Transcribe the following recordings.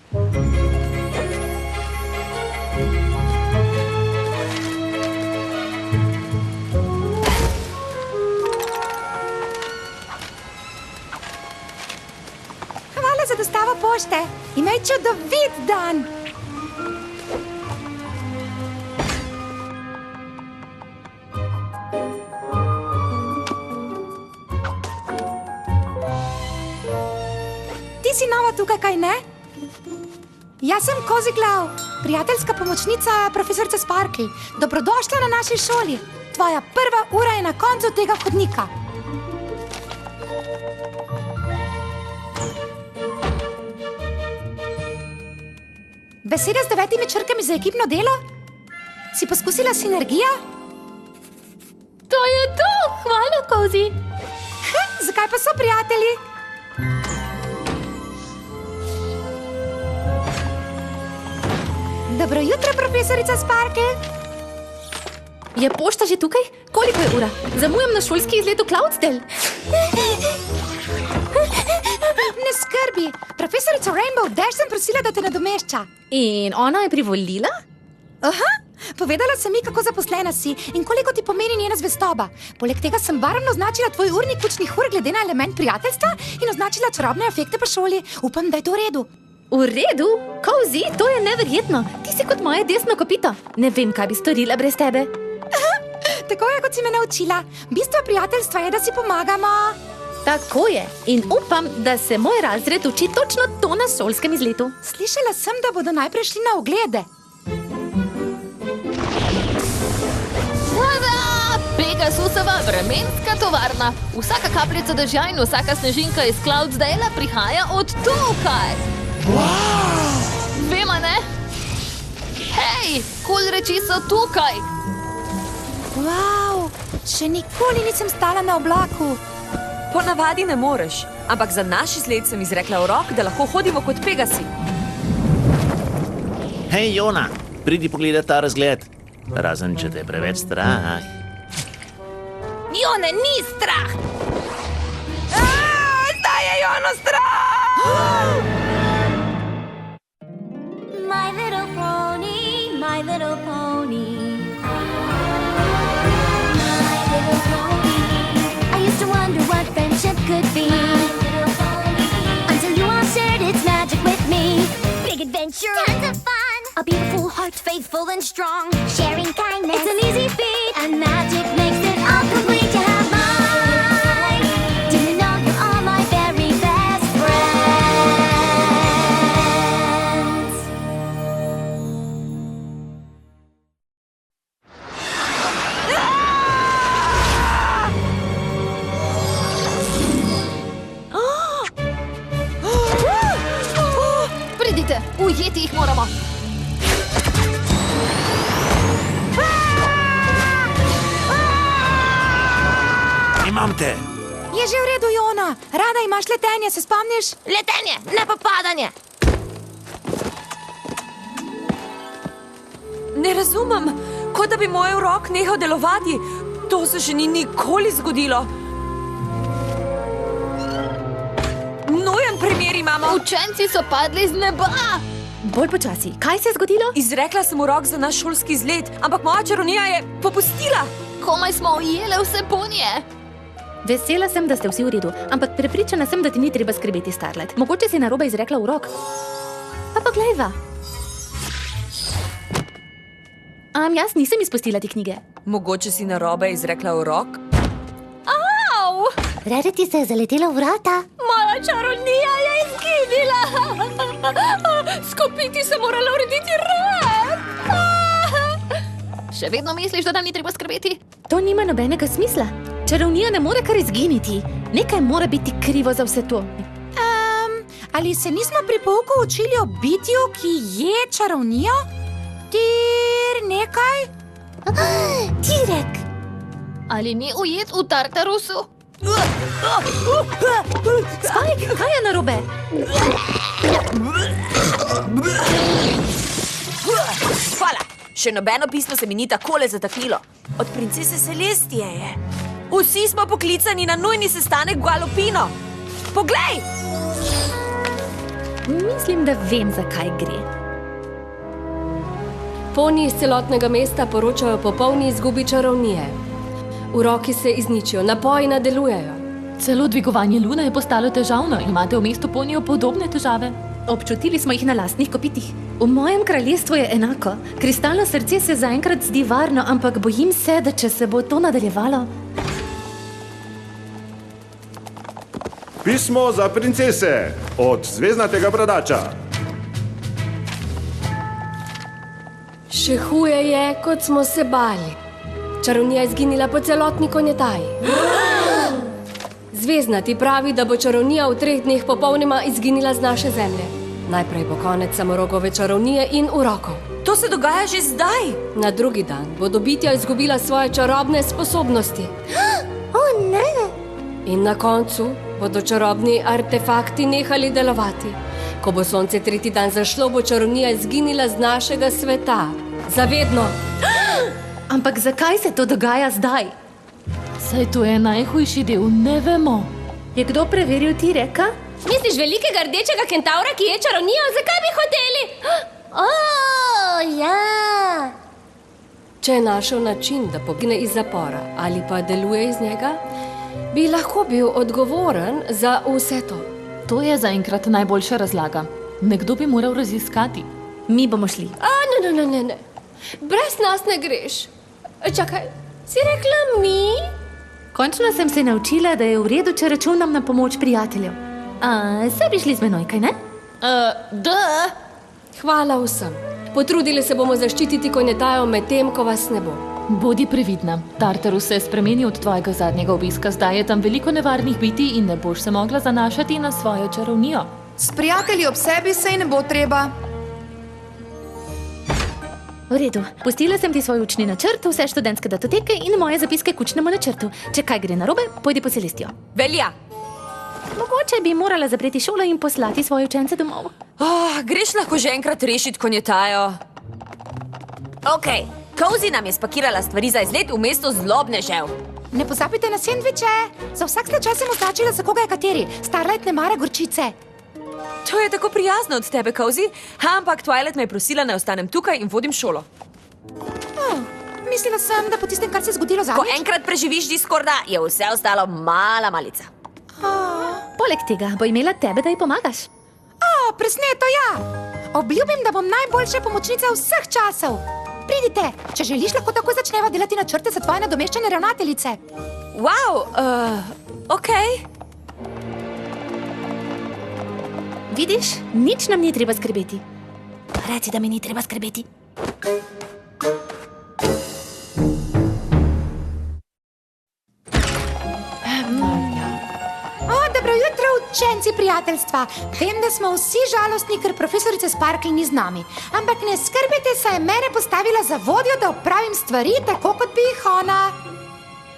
Hvala za dostavo pošte. Imej čudovit dan. Ti si nova tukaj, kaj ne? Jaz sem Koziglav, prijateljska pomočnica profesorice Sparkle. Dobrodošla na naši šoli. Tvoja prva ura je na koncu tega hodnika. Besede z 9 črkami za ekipno delo? Si poskusila sinergija? To je to! Hvala, Kozi! Zakaj pa so prijatelji? Dobro jutro, profesorica Sparkle. Je pošta že tukaj? Koliko je ura? Zamujam na šolski izlet v Cloudsdale. Ne skrbi, profesorica Rainbow Dash sem prosila, da te nadomešča. In ona je privolila? Aha, povedala sem mi, kako zaposlena si in koliko ti pomeni njena zvestoba. Poleg tega sem barvno označila tvoj urnik učnih ur glede na element prijateljstva in označila čarobne efekte po šoli. Upam, da je to v redu. V redu? Kozi, to je neverjetno. Ti si kot moje desno kopito. Ne vem, kaj bi storila brez tebe. Tako je, kot si me naučila. Bistvo prijateljstva je, da si pomagamo. Tako je. In upam, da se moj razred uči točno to na šolskem izletu. Slišala sem, da bodo najprej šli na oglede. Tada! Pegasusova vremenska tovarna. Vsaka kapljica dežja in vsaka snežinka iz Cloudsdale prihaja od tukaj. Vem, a ne? Hej, kul reči so tukaj. Wow, še nikoli nisem stala na oblaku. Ponavadi ne moreš, ampak za naš izlet sem izrekla urok, da lahko hodimo kot Pegasi. Hej, Jona, pridi pogledat ta razgled. Razen, če te je preveč strah. Jone, ni strah! Zdaj je Jono strah! My little pony, my little pony. My little pony. I used to wonder what friendship could be. My little pony. Until you all shared its magic with me. Big adventure, tons of fun. A beautiful heart, faithful and strong. Sharing kindness, it's an easy feat. And magic makes it all complete to have mine. Do you know you're all my very best friends? Pridite, ujeti jih moramo. Imam te! Je že v redu, Jona. Rada imaš letenje, se spomniš? Letenje, ne pa padanje. Ne razumem, kot da bi moj urok nehal delovati. To se še ni nikoli zgodilo. Nujen primer imamo. Učenci so padli z neba. Bolj počasi. Kaj se je zgodilo? Izrekla sem urok za naš šolski izlet, ampak moja čarovnija je popustila. Komaj smo ujele vse ponje. Vesela sem, da ste vsi v redu, ampak prepričana sem, da ti ni treba skrbeti, Starlet. Mogoče si narobe izrekla urok. Pa poglejva. Jaz nisem izpustila te knjige. Mogoče si narobe izrekla urok? Au! Rarity se je zaletela v vrata. Moja čarovnija je izginila. Skupiti se morala urediti red. Še vedno misliš, da nam ni treba skrbeti? To nima nobenega smisla. Čarovnija ne more kar izginiti. Nekaj mora biti krivo za vse to. Ali se nismo pri pouku učili o bitju, ki je čarovnijo? Tir nekaj? Tirek. Ali ni ujet v Tartarusu? Spike, kaj je narobe? Hvala. Še nobeno pismo se mi ni takole zataknilo. Od princese Celestije je. Vsi smo poklicani na nujni sestanek v Galopino. Poglej! Mislim, da vem, zakaj gre. Poni iz celotnega mesta poročajo o popolni izgubi čarovnije. Uroki se izničijo, napoji delujejo. Celo dvigovanje lune je postalo težavno. Imate v mestu ponijev podobne težave? Občutili smo jih na lastnih kopitih. V mojem kraljestvu je enako. Kristalno srce se zaenkrat zdi varno, ampak bojim se, da če se bo to nadaljevalo... Pismo za princese od zvezdnatega bradača. Še huje je, kot smo se bali. Čarovnija je izginila po celotni konjetaji. Zvezdnati pravi, da bo čarovnija v 3 dneh popolnoma izginila z naše zemlje. Najprej bo konec samorogove čarovnije in urokov. To se dogaja že zdaj. Na drugi dan bodo bitja izgubila svoje čarobne sposobnosti. In na koncu bodo čarobni artefakti nehali delovati. Ko bo sonce 3. dan zašlo, bo čarovnija izginila z našega sveta. Zavedno. Ampak zakaj se to dogaja zdaj? Saj to je najhujši del, ne vemo. Je kdo preveril T-Reka? Misliš velikega rdečega kentaura, ki je čarovnija? Zakaj bi hoteli? Ja. Če je našel način, da pogine iz zapora ali pa deluje iz njega, bi lahko bil odgovoren za vse to. To je zaenkrat najboljša razlaga. Nekdo bi moral raziskati. Mi bomo šli. Ne. Brez nas ne greš. Čakaj, si rekla mi? Končno sem se naučila, da je v redu, če računam na pomoč prijateljev. Saj bi šli z menoj, kaj ne? Hvala vsem. Potrudili se bomo zaščititi konjetajo med tem, ko vas ne bo. Bodi previdna. Tartarus se je spremenil od tvojega zadnjega obiska. Zdaj je tam veliko nevarnih bitij in ne boš se mogla zanašati na svojo čarovnijo. S prijatelji ob sebi sej ne bo treba. V redu. Pustila sem ti svoj učni načrt, vse študentske datoteke in moje zapiske k učnemu načrtu. Če kaj gre narobe, pojdi po Celestijo. Velja. Mogoče bi morala zapreti šolo in poslati svoje učence domov. Greš lahko že enkrat rešiti konjetajo. Ok, Cozy nam je spakirala stvari za izlet v mesto zlobnežev. Ne pozabite na sendviče. Za vsak slučaj sem označila, za koga je kateri. Starlight ne mara gorčice. To je tako prijazno od tebe, Cozy. Ampak Twilight me je prosila, naj ostanem tukaj in vodim šolo. Mislila sem, da po tistem, kar se je zgodilo Ko zadnjič. enkrat preživiš Discorda, je vse ostalo mala malica. Poleg tega bo imela tebe, da ji pomagaš. Presneto, ja. Obljubim, da bom najboljša pomočnica vseh časov. Pridite, če želiš, lahko takoj začneva delati načrte za tvoje nadomeščene ravnateljice. Wow, ok. Vidiš, nič nam ni treba skrbeti. Reci, da mi ni treba skrbeti. Dobro jutro, učenci prijateljstva. Vem, da smo vsi žalostni, ker profesorice Sparkle ni z nami. Ampak ne skrbite, saj je mene postavila za vodjo, da opravim stvari tako, kot bi jih ona.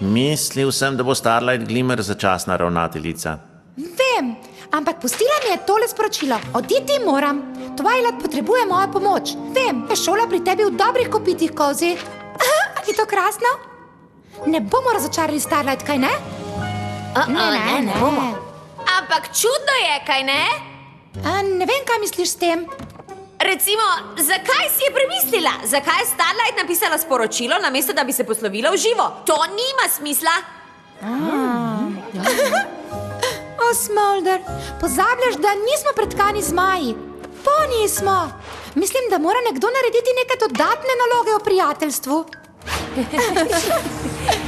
Mislil sem, da bo Starlight Glimmer začasna ravnateljica. Vem, ampak pustila mi je tole sporočilo. Oditi moram. Twilight potrebuje mojo pomoč. Vem, je šola pri tebi v dobrih kopitih, Cozy. Je to krasno? Ne bomo razočarali Starlight, kaj ne? Ne bomo. Ampak čudno je, kaj ne? Ne vem, kaj misliš s tem. Recimo, zakaj si je premislila? Zakaj je Starlight napisala sporočilo, namesto da bi se poslovila v živo? To nima smisla. Smolder, pozabljaš, da nismo pretkani zmaji. Poniji smo. Mislim, da mora nekdo narediti neke dodatne naloge o prijateljstvu.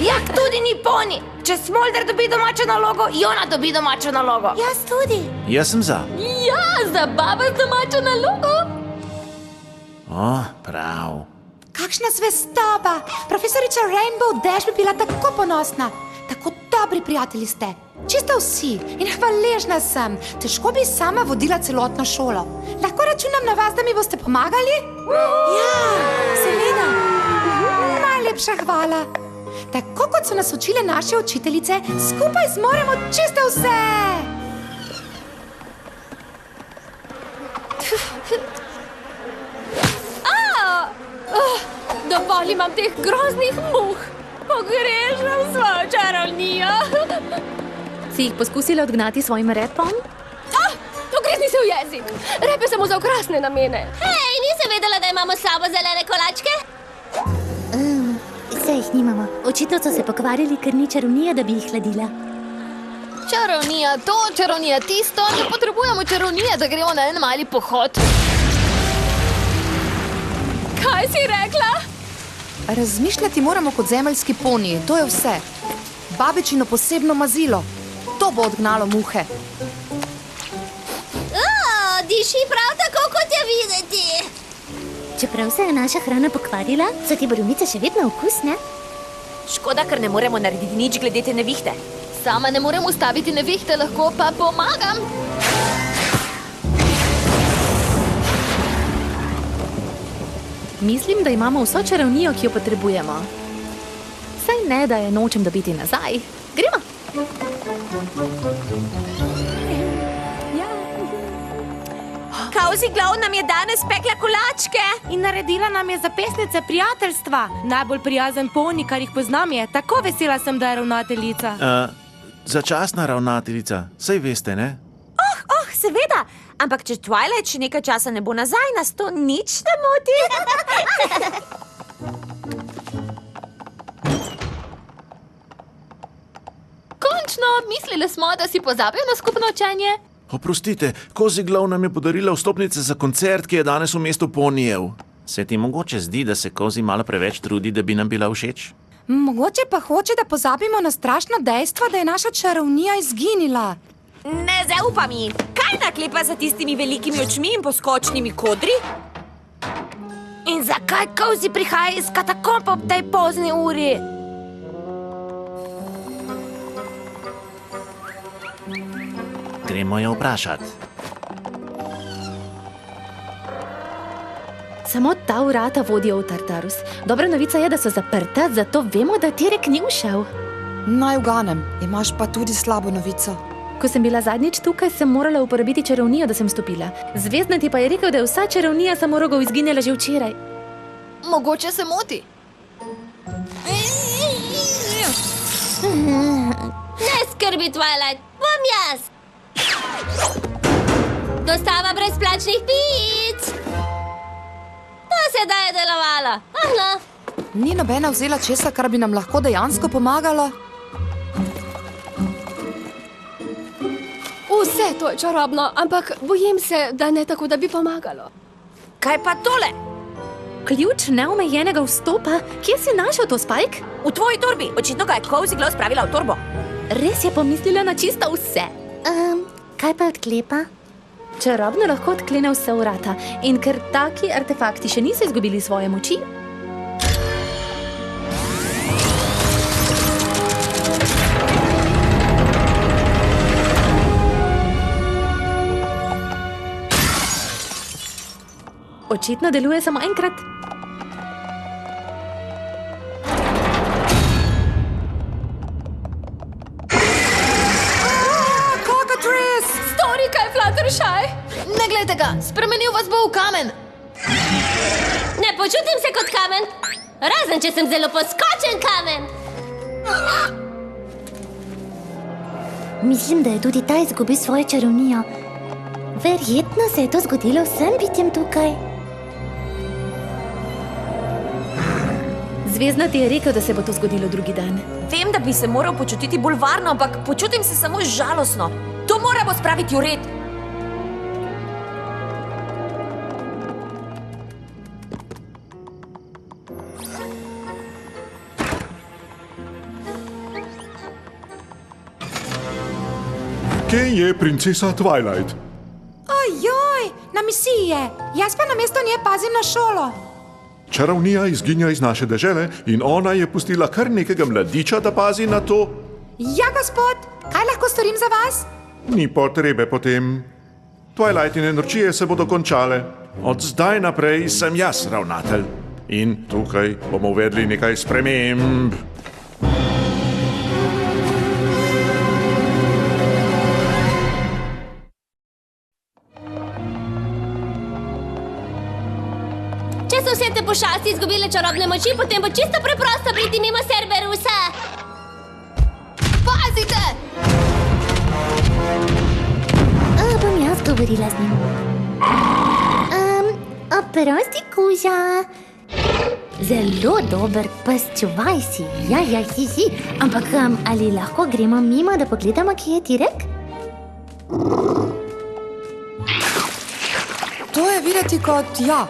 Jak tudi ni poni. Če Smolder dobi domačo nalogo, Jona dobi domačo nalogo. Jaz tudi. Jaz sem za. Ja, zabava z domačo nalogo. Prav. Kakšna zvestoba. Profesorica Rainbow Dash bi bila tako ponosna. Tako dobri prijatelji ste. Čisto vsi. In hvaležna sem. Težko bi sama vodila celotno šolo. Lahko računam na vas, da mi boste pomagali? Ja, seveda. Najlepša hvala. Tako kot so nas učile naše učiteljice, skupaj zmoremo čisto vse. Dovolj imam teh groznih muh. Pogrešam svojo čarovnijo. Si jih poskusila odgnati svojim repom? Ogrezni se v jezi. Repe samo za okrasne namene. Hej, nisem vedela, da imamo s sabo zelene kolačke. Saj jih nimamo. Očitno so se pokvarili, ker ni čarovnija, da bi jih hladila. Čarovnija to, čarovnija tisto, ne potrebujemo čarovnije, da gremo na en mali pohod. Kaj si rekla? Razmišljati moramo kot zemeljski poniji, to je vse. Babičino posebno mazilo, to bo odgnalo muhe. Diši prav tako, kot je videti. Čeprav se je naša hrana pokvarila, so te borovnice še vedno okusne. Škoda, ker ne moremo narediti nič glede te nevihte. Sama ne morem ustaviti nevihte, lahko pa pomagam. Mislim, da imamo vso čarovnijo, ki jo potrebujemo. Saj ne, da je nočem dobiti nazaj. Gremo! Cozy Glow nam je danes pekla kolačke. In naredila nam je zapestnice prijateljstva. Najbolj prijazen poni, kar jih poznam je. Tako vesela sem, da je ravnateljica. Začasna ravnateljica, saj veste, ne? Seveda. Ampak če Twilight še nekaj časa ne bo nazaj, nas to nič ne moti. Končno, mislili smo, da si pozabil na skupno učenje. Oprostite, Cozy Glow nam je podarila vstopnice za koncert, ki je danes v mestu ponijev. Se ti mogoče zdi, da se Cozy malo preveč trudi, da bi nam bila všeč? Mogoče pa hoče, da pozabimo na strašno dejstvo, da je naša čarovnija izginila. Ne zaupa mi. Kaj naklepa za tistimi velikimi očmi in poskočnimi kodri? In zakaj Cozy prihaja iz katakomb ob tej pozni uri? Gremo jo vprašati. Samo ta vrata vodijo v Tartarus. Dobra novica je, da so zaprta, zato vemo, da Terek ni ušel. Naj uganem, imaš pa tudi slabo novico. Ko sem bila zadnjič tukaj, sem morala uporabiti čarovnijo, da sem stopila. Zvezdnati pa je rekel, da je vsa čarovnija samorogov izginjala že včeraj. Mogoče se moti. Ne skrbi, Twilight, bom jaz. Dostava brezplačnih pic. To sedaj je delovalo. Aha. Ni nobena vzela česa, kar bi nam lahko dejansko pomagalo? Vse to je čarobno, ampak bojim se, da ne tako, da bi pomagalo. Kaj pa tole? Ključ neomejenega vstopa? Kje si našel to, Spike? V tvoji torbi. Očitno ga je Cozy Glow spravila v torbo. Res je pomislila na čisto vse. Kaj pa odklepa? Čarobno lahko odklene vse vrata. In ker taki artefakti še niso izgubili svoje moči, očitno deluje samo enkrat. Stori kaj, Fluttershy? Ne glejte ga, spremenil vas bo v kamen. Ne počutim se kot kamen. Razen, če sem zelo poskočen kamen. Mislim, da je tudi ta izgubil svojo čarovnijo. Verjetno se je to zgodilo vsem bitjem tukaj. Zvezdnati je rekel, da se bo to zgodilo drugi dan. Vem, da bi se moral počutiti bolj varno, ampak počutim se samo žalostno. To moramo spraviti v red. Kje je princesa Twilight? Ojoj, na misiji je. Jaz pa namesto nje pazim na šolo. Čarovnija izginja iz naše dežele in ona je pustila kar nekega mladiča, da pazi na to. Ja, gospod, kaj lahko storim za vas? Ni potrebe potem. Twilightine nočije se bodo končale. Od zdaj naprej sem jaz ravnatelj. In tukaj bomo uvedli nekaj sprememb. Če so vse te pošasti izgubile čarobne moči, potem bo čisto preprosto priti mimo Cerberusa. Pazite! Bom jaz govorila z njim. Oprosti, kuža. Zelo dober pes, čuvaj si. Ja, hi. Ampak ali lahko gremo mimo, da pogledamo, kje je Tirek? To je videti kot ja.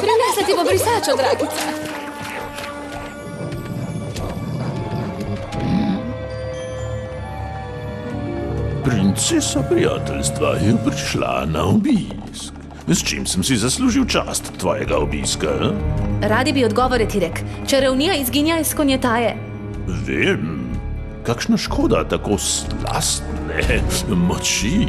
Prinesla ti bo brisačo, dragica. Princesa prijateljstva je prišla na obisk. S čim sem si zaslužil čast tvojega obiska? Radi bi odgovore, Tirek. Čarovnija izginja iz konjetaje. Vem, kakšna škoda tako slastne moči.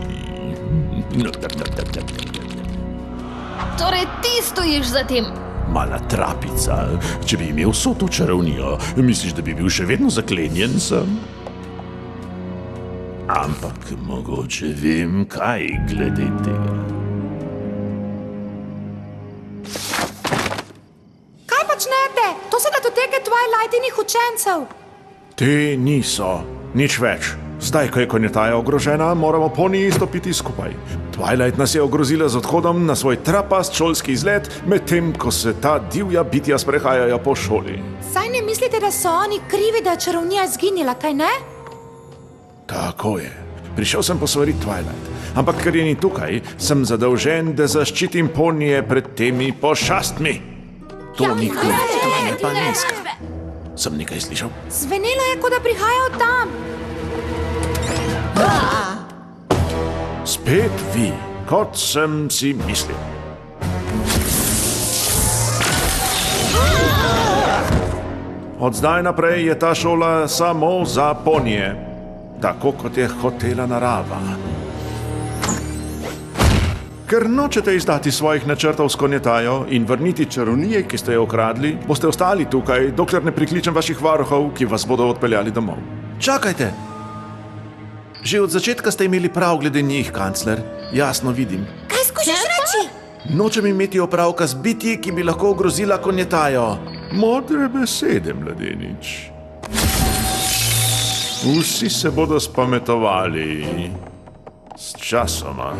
Torej, ti stojiš za tem. Mala trapica, če bi imel vso to čarovnijo, misliš, da bi bil še vedno zaklenjen sem? Ampak mogoče vem, kaj glede tega. Kaj počnete? To so datoteke Twilightinih učencev. Te niso. Nič več. Zdaj, ko je konjetaja ogrožena, moramo poniji stopiti skupaj. Twilight nas je ogrozila z odhodom na svoj trapast šolski izlet, medtem ko se ta divja bitja sprehajajo po šoli. Saj ne mislite, da so oni krivi, da je čarovnija izginila, kaj ne? Tako je. Prišel sem posvariti Twilight. Ampak ker je ni tukaj, sem zadolžen, da zaščitim ponije pred temi pošastmi. To ni kul, to je pa neska. Sem nekaj slišal? Zvenelo je, kot da prihaja od tam. Spet vi, kot sem si mislil. Od zdaj naprej je ta šola samo za ponije, tako kot je hotela narava. Ker nočete izdati svojih načrtov s konjetajo in vrniti čarovnije, ki ste jo ukradli, boste ostali tukaj, dokler ne prikličem vaših varuhov, ki vas bodo odpeljali domov. Čakajte! Že od začetka ste imeli prav glede njih, kancler. Jasno vidim. Kaj skušaš reči? Nočem imeti opravka z bitji, ki bi lahko ogrozila konjetajo. Modre besede, mladenič. Vsi se bodo spametovali s časoma.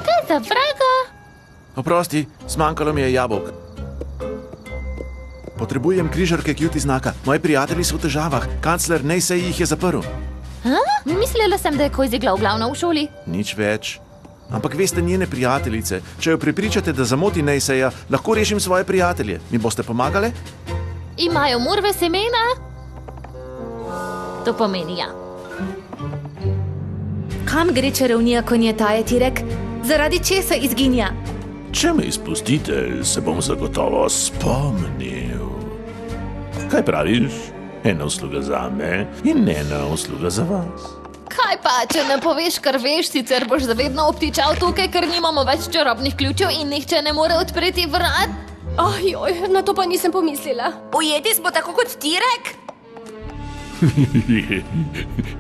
Kaj za vraga? Oprosti, zmanjkalo mi je jabolk. Potrebujem križarke Cutie znaka. Moji prijatelji so v težavah. Kancler Neisej jih je zaprl. Mislila sem, da je Koziglav glavna v šoli. Nič več. Ampak veste njene prijateljice. Če jo prepričate, da zamoti Neiseja, lahko rešim svoje prijatelje. Mi boste pomagale? Imajo murve semena? To pomeni ja. Kam gre čarovnija konjetaje, Tirek? Zaradi česa izginja? Če me izpustite, se bom zagotovo spomnil. Kaj praviš? Ena usluga za me in ena usluga za vas. Kaj pa, če ne poveš, kar veš, sicer boš zavedno obtičal tukaj, ker nimamo več čarobnih ključev in nihče ne more odpreti vrat? Ojoj, na to pa nisem pomislila. Ujeti smo tako kot Tirek?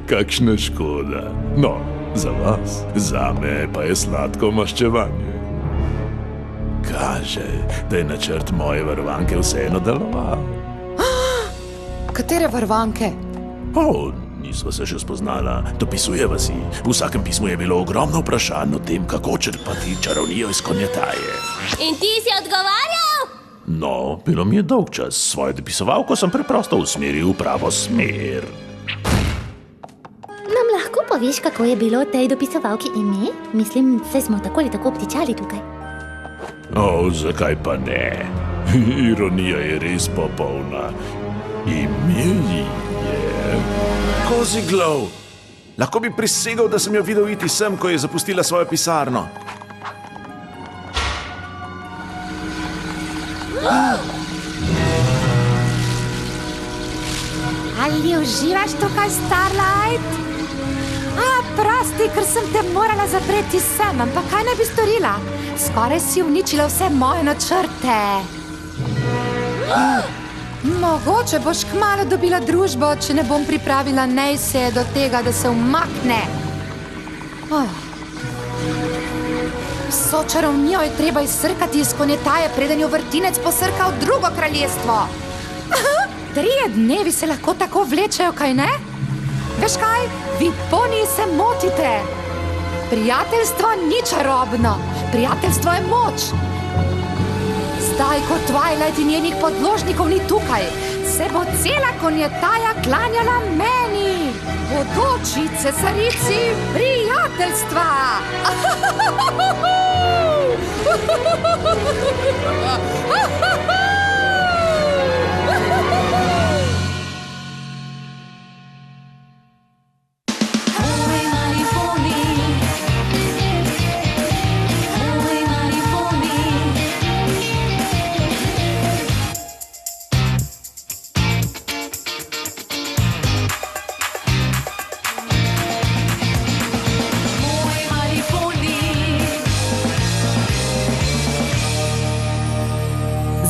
Kakšna škoda. No, za vas, za me pa je sladko maščevanje. Kaže, da je načrt moje varovanke vseeno deloval. Katere varovanke? Nisva se še spoznala. Dopisujeva si. V vsakem pismu je bilo ogromno vprašanj o tem, kako črpati čarovnijo iz konjetaje. In ti si odgovarjal? No, bilo mi je dolg čas. Svojo dopisovalko sem preprosto usmeril v pravo smer. Nam lahko poveš, kako je bilo tej dopisovalki ime? Mislim, saj smo tako ali tako obtičali tukaj. Zakaj pa ne? Ironija je res popolna. Ime ji je Koziglav. Lahko bi prisegel, da sem jo videl iti sem, ko je zapustila svojo pisarno. Ali uživaš tukaj, Starlight? Prosti, ker sem te morala zapreti sem, ampak kaj ne bi storila? Skoraj si uničila vse moje načrte. Mogoče boš kmalu dobila družbo, če ne bom pripravila Neiseja do tega, da se umakne. Vso čarovnijo je treba izsrkati iz konjetaje, preden jo vrtinec posrka v drugo kraljestvo. 3 dnevi se lahko tako vlečejo, kaj ne? Veš kaj, vi poniji se motite. Prijateljstvo ni čarobno, prijateljstvo je moč. Zdaj, ko Twilight in njenih podložnikov ni tukaj, se bo cela konjetaja klanjala meni, bodoči cesarici prijateljstva.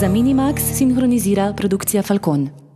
Za Minimax sinhronizira produkcija Falcon.